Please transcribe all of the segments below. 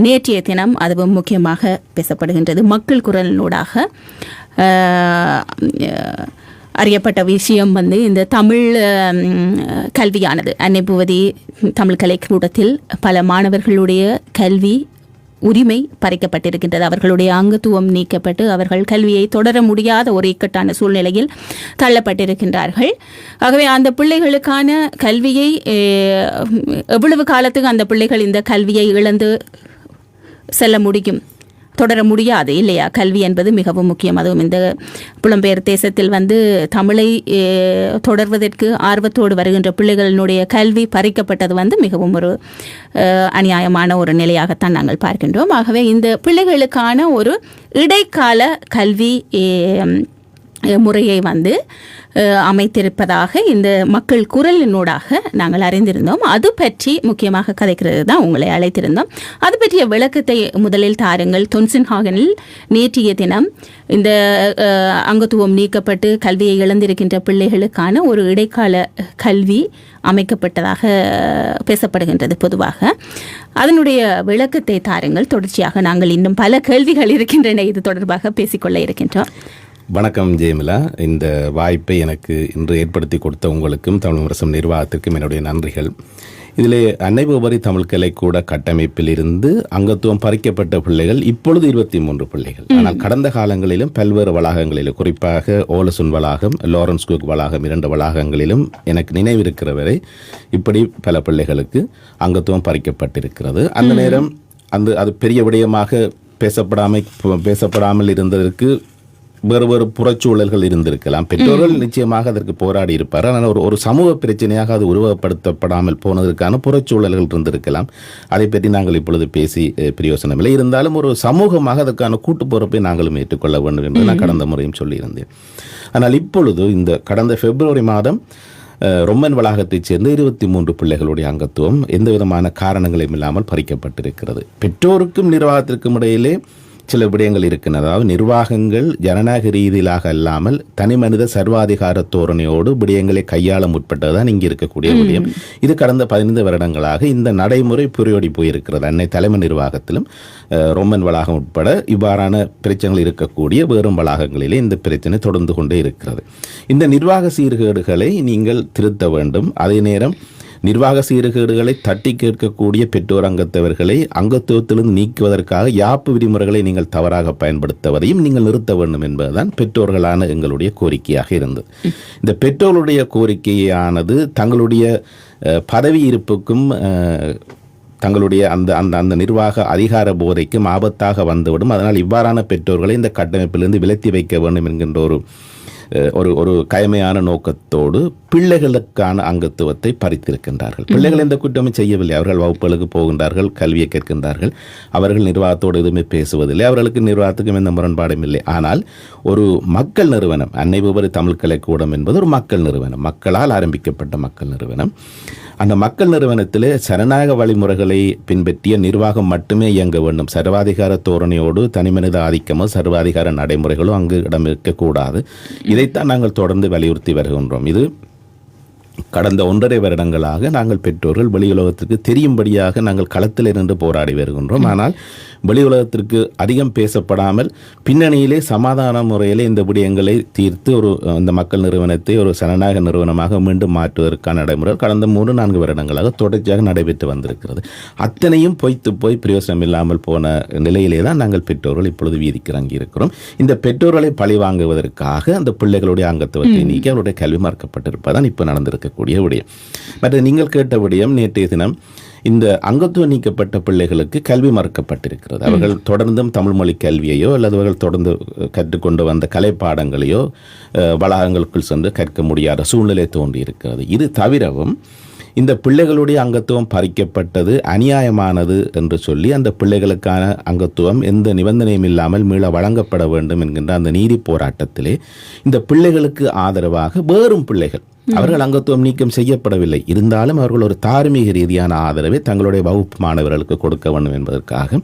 நேற்றைய தினம் அதுவும் முக்கியமாக பேசப்படுகின்றது. மக்கள் குரலினூடாக அறியப்பட்ட விஷயம் இந்த தமிழ் கல்வியானது அன்னை பூவதி தமிழ் கலைக்கூடத்தில் பல மாணவர்களுடைய கல்வி உரிமை பறிக்கப்பட்டிருக்கின்றது. அவர்களுடைய அங்கத்துவம் நீக்கப்பட்டு அவர்கள் கல்வியை தொடர முடியாத ஒரு இக்கட்டான சூழ்நிலையில் தள்ளப்பட்டிருக்கின்றார்கள். ஆகவே அந்த பிள்ளைகளுக்கான கல்வியை எவ்வளவு காலத்துக்கு அந்த பிள்ளைகள் இந்த கல்வியை இழந்து செல்ல முடியும், தொடர முடியாது இல்லையா? கல்வி என்பது மிகவும் முக்கியம். அதுவும் இந்த புலம்பெயர் தேசத்தில் தமிழை தொடர்வதற்கு ஆர்வத்தோடு வருகின்ற பிள்ளைகளினுடைய கல்வி பறிக்கப்பட்டது மிகவும் ஒரு அநியாயமான ஒரு நிலையாகத்தான் நாங்கள் பார்க்கின்றோம். ஆகவே இந்த பிள்ளைகளுக்கான ஒரு இடைக்கால கல்வி முறையை அமைத்திருப்பதாக இந்த மக்கள் குரலினூடாக நாங்கள் அறிந்திருந்தோம். அது பற்றி முக்கியமாக கதைக்கிறது தான் உங்களை அழைத்திருந்தோம். அது பற்றிய விளக்கத்தை முதலில் தாருங்கள். தொன்சன்ஹாகனில் நேற்றைய தினம் இந்த அங்கத்துவம் நீக்கப்பட்டு கல்வியை இழந்திருக்கின்ற பிள்ளைகளுக்கான ஒரு இடைக்கால கல்வி அமைக்கப்பட்டதாக பேசப்படுகின்றது. பொதுவாக அதனுடைய விளக்கத்தை தாருங்கள். தொடர்ச்சியாக நாங்கள் இன்னும் பல கேள்விகள் இருக்கின்றன, இது தொடர்பாக பேசிக்கொள்ள இருக்கின்றோம். வணக்கம் ஜெயமிலா. இந்த வாய்ப்பை எனக்கு இன்று ஏற்படுத்தி கொடுத்த உங்களுக்கும் தமிழ் முரசம் நிர்வாகத்திற்கும் என்னுடைய நன்றிகள். இதிலே அன்னை பூவதி தமிழ் கலைக்கூட கட்டமைப்பில் இருந்து அங்கத்துவம் பறிக்கப்பட்ட பிள்ளைகள் இப்பொழுது 23 பிள்ளைகள். ஆனால் கடந்த காலங்களிலும் பல்வேறு வளாகங்களிலும், குறிப்பாக ஓலசுன் வளாகம், லாரன்ஸ் குக் வளாகம் 2 வளாகங்களிலும் எனக்கு நினைவிருக்கிற வரை இப்படி பல பிள்ளைகளுக்கு அங்கத்துவம் பறிக்கப்பட்டிருக்கிறது. அந்த நேரம் அது பெரிய விடயமாக பேசப்படாமல் இருந்ததற்கு வேறு வேறு புறச்சூழல்கள் இருந்திருக்கலாம். பெற்றோர்கள் நிச்சயமாக அதற்கு போராடி இருப்பார். ஆனால் ஒரு சமூக பிரச்சனையாக அது உருவப்படுத்தப்படாமல் போனதற்கான புறச்சூழல்கள் இருந்திருக்கலாம். அதை பற்றி நாங்கள் இப்பொழுது பேசி பிரயோசனம் இல்லை. இருந்தாலும் ஒரு சமூகமாக அதற்கான கூட்டு பொறுப்பை நாங்களும் ஏற்றுக்கொள்ள வேண்டும் என்று நான் கடந்த முறையும் சொல்லியிருந்தேன். ஆனால் இப்பொழுது இந்த கடந்த பிப்ரவரி மாதம் ரொம்மன் வளாகத்தைச் சேர்ந்த 23 பிள்ளைகளுடைய அங்கத்துவம் எந்த விதமான காரணங்களையும் இல்லாமல் பறிக்கப்பட்டிருக்கிறது. பெற்றோருக்கும் நிர்வாகத்திற்கும் இடையிலே சில விடயங்கள் இருக்கின்றன. அதாவது நிர்வாகங்கள் ஜனநாயக ரீதியிலாக அல்லாமல் தனி மனித சர்வாதிகார தோரணையோடு விடயங்களை கையாள முற்பட்டதுதான் இங்கே இருக்கக்கூடிய விடயம். இது கடந்த 15 வருடங்களாக இந்த நடைமுறை புரியோடி போயிருக்கிறது. அன்னை தலைமை நிர்வாகத்திலும் ரொம்மன் வளாகம் உட்பட இவ்வாறான பிரச்சனைகள் இருக்கக்கூடிய வேறும் வளாகங்களிலே இந்த பிரச்சனை தொடர்ந்து கொண்டே இருக்கிறது. இந்த நிர்வாக சீர்கேடுகளை நீங்கள் திருத்த வேண்டும். அதே நேரம் நிர்வாக சீர்கேடுகளை தட்டி கேட்கக்கூடிய பெற்றோர் அங்கத்தவர்களை அங்கத்துவத்திலிருந்து நீக்குவதற்காக யாப்பு விதிமுறைகளை நீங்கள் தவறாக பயன்படுத்துவதையும் நீங்கள் நிறுத்த வேண்டும் என்பதுதான் பெற்றோர்களான எங்களுடைய கோரிக்கையாக இருந்தது. இந்த பெற்றோர்களுடைய கோரிக்கையானது தங்களுடைய பதவி இருப்புக்கும் தங்களுடைய அந்த நிர்வாக அதிகார போதைக்கும் ஆபத்தாக வந்துவிடும். அதனால் இவ்வாறான பெற்றோர்களை இந்த கட்டமைப்பிலிருந்து விலத்தி வைக்க வேண்டும் என்கின்ற ஒரு கயமையான நோக்கத்தோடு பிள்ளைகளுக்கான அங்கத்துவத்தை பறித்திருக்கின்றார்கள். பிள்ளைகள் எந்த குற்றமும் செய்யவில்லை. அவர்கள் வகுப்புகளுக்கு போகின்றார்கள், கல்வியை கேட்கின்றார்கள். அவர்கள் நிர்வாகத்தோடு எதுவுமே பேசுவதில்லை. அவர்களுக்கு நிர்வாகத்துக்கும் எந்த முரண்பாடும் இல்லை. ஆனால் ஒரு மக்கள் நிறுவனம், அன்னை பூவதி தமிழ் கலைக்கூடம் என்பது ஒரு மக்கள் நிறுவனம், மக்களால் ஆரம்பிக்கப்பட்ட மக்கள் நிறுவனம். அந்த மக்கள் நிறுவனத்திலே ஜனநாயக வழிமுறைகளை பின்பற்றிய நிர்வாகம் மட்டுமே இயங்க வேண்டும். சர்வாதிகார தோரணையோடு தனிமனித ஆதிக்கமோ சர்வாதிகார நடைமுறைகளோ அங்கு இடம் இருக்கக்கூடாது. இதைத்தான் நாங்கள் தொடர்ந்து வலியுறுத்தி வருகின்றோம். இது கடந்த 1.5 வருடங்களாக நாங்கள் பெற்றோர்கள் வெளி உலகத்திற்கு தெரியும்படியாக நாங்கள் களத்தில் இருந்து போராடி வருகின்றோம். ஆனால் வெளி உலகத்திற்கு அதிகம் பேசப்படாமல் பின்னணியிலே சமாதான முறையிலே இந்த விடயங்களை தீர்த்து இந்த மக்கள் நிறுவனத்தை ஒரு ஜனநாயக நிறுவனமாக மீண்டும் மாற்றுவதற்கான நடைமுறை கடந்த 3-4 வருடங்களாக தொடர்ச்சியாக நடைபெற்று வந்திருக்கிறது. அத்தனையும் பொய்த்து போய் பிரயோசனம் இல்லாமல் போன நிலையிலே தான் நாங்கள் பெற்றோர்கள் இப்பொழுது வீதிக்கு இறங்கி இருக்கிறோம். இந்த பெற்றோர்களை பழி வாங்குவதற்காக அந்த பிள்ளைகளுடைய அங்கத்துவத்தை நீக்கி அவருடைய கல்வி மறுக்கப்பட்டிருப்பதான் இப்போ நடந்திருக்கக்கூடிய விடயம். மற்ற நீங்கள் கேட்ட விடயம், நேற்றைய தினம் இந்த அங்கத்துவம் நீக்கப்பட்ட பிள்ளைகளுக்கு கல்வி மறுக்கப்பட்டிருக்கிறது. அவர்கள் தொடர்ந்தும் தமிழ் மொழி கல்வியையோ அல்லது அவர்கள் தொடர்ந்து கற்றுக்கொண்டு வந்த கலை பாடங்களையோ வளாகங்களுக்குள் சென்று கற்க முடியாத சூழ்நிலை தோன்றி இருக்கிறது. இது தவிரவும் இந்த பிள்ளைகளுடைய அங்கத்துவம் பறிக்கப்பட்டது அநியாயமானது என்று சொல்லி அந்த பிள்ளைகளுக்கான அங்கத்துவம் எந்த நிபந்தனையும் இல்லாமல் மீள வழங்கப்பட வேண்டும் என்கின்ற அந்த நீதி போராட்டத்திலே இந்த பிள்ளைகளுக்கு ஆதரவாக வேறும் பிள்ளைகள், அவர்கள் அங்கத்துவம் நீக்கம் செய்யப்படவில்லை, இருந்தாலும் அவர்கள் ஒரு தார்மீக ரீதியான ஆதரவை தங்களுடைய வகுப்பு மாணவர்களுக்கு கொடுக்க வேண்டும் என்பதற்காக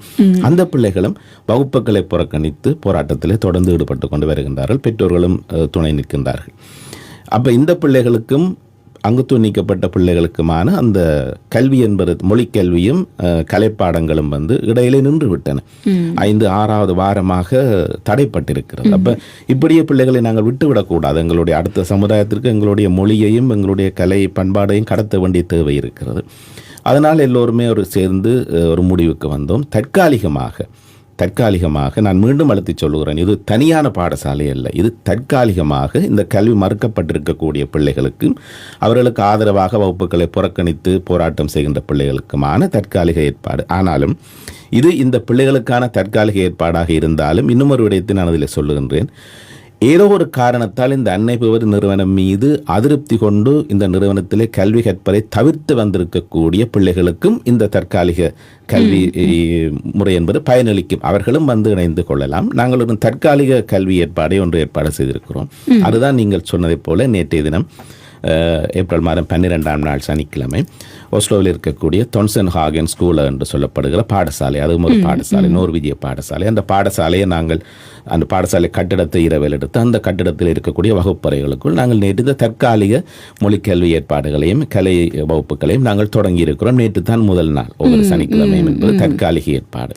அந்த பிள்ளைகளும் வகுப்புகளை புறக்கணித்து போராட்டத்திலே தொடர்ந்து ஈடுபட்டு கொண்டு வருகின்றார்கள். பெற்றோர்களும் துணை நிற்கின்றார்கள். அப்போ இந்த பிள்ளைகளுக்கும் அங்குத்துவ நீக்கப்பட்ட பிள்ளைகளுக்குமான அந்த கல்வி என்பது மொழிக்கல்வியும் கலைப்பாடங்களும் இடையிலே நின்று விட்டன. 5-6வது வாரமாக தடைப்பட்டிருக்கிறது. அப்ப இப்படியே பிள்ளைகளை நாங்கள் விட்டுவிடக்கூடாது. எங்களுடைய அடுத்த சமுதாயத்திற்கு எங்களுடைய மொழியையும் எங்களுடைய கலை பண்பாடையும் கடத்த வேண்டிய தேவை இருக்கிறது. அதனால் எல்லோருமே சேர்ந்து ஒரு முடிவுக்கு வந்தோம். தற்காலிகமாக நான் மீண்டும் அழுத்தி சொல்லுகிறேன், இது தனியான பாடசாலை அல்ல. இது தற்காலிகமாக இந்த கல்வி மறுக்கப்பட்டிருக்கக்கூடிய பிள்ளைகளுக்கு, அவர்களுக்கு ஆதரவாக வகுப்புகளை புறக்கணித்து போராட்டம் செய்கின்ற பிள்ளைகளுக்குமான தற்காலிக ஏற்பாடு. ஆனாலும் இது இந்த பிள்ளைகளுக்கான தற்காலிக ஏற்பாடாக இருந்தாலும் இன்னும் ஒரு விடயத்தை நான் அதில் சொல்லுகின்றேன். ஏதோ ஒரு காரணத்தால் இந்த அன்னை பெறுவது நிறுவனம் மீது அதிருப்தி கொண்டு இந்த நிறுவனத்திலே கல்வி கற்பதை தவிர்த்து வந்திருக்கக்கூடிய பிள்ளைகளுக்கும் இந்த தற்காலிக கல்வி முறை என்பது பயனளிக்கும். அவர்களும் இணைந்து கொள்ளலாம். நாங்கள் ஒரு தற்காலிக கல்வி ஏற்பாடு செய்திருக்கிறோம். அதுதான் நீங்கள் சொன்னதைப் போல நேற்றைய தினம் ஏப்ரல் மாதம் 12ஆம் நாள் சனிக்கிழமை ஓஸ்லோவில் இருக்கக்கூடிய தொன்சன் ஹாகன் ஸ்கூல் என்று சொல்லப்படுகிற பாடசாலை, அதுவும் ஒரு பாடசாலை, நோர்வீஜிய பாடசாலை. அந்த பாடசாலையை நாங்கள் அந்த பாடசாலை கட்டிடத்தை இரவில் எடுத்து அந்த கட்டிடத்தில் இருக்கக்கூடிய வகுப்பறைகளுக்குள் நாங்கள் நேற்று இந்த தற்காலிக மொழிக்கல்வி ஏற்பாடுகளையும் கலை வகுப்புகளையும் நாங்கள் தொடங்கி இருக்கிறோம். நேற்று தான் முதல் நாள், ஒவ்வொரு சனிக்கிழமையும் என்பது தற்காலிக ஏற்பாடு.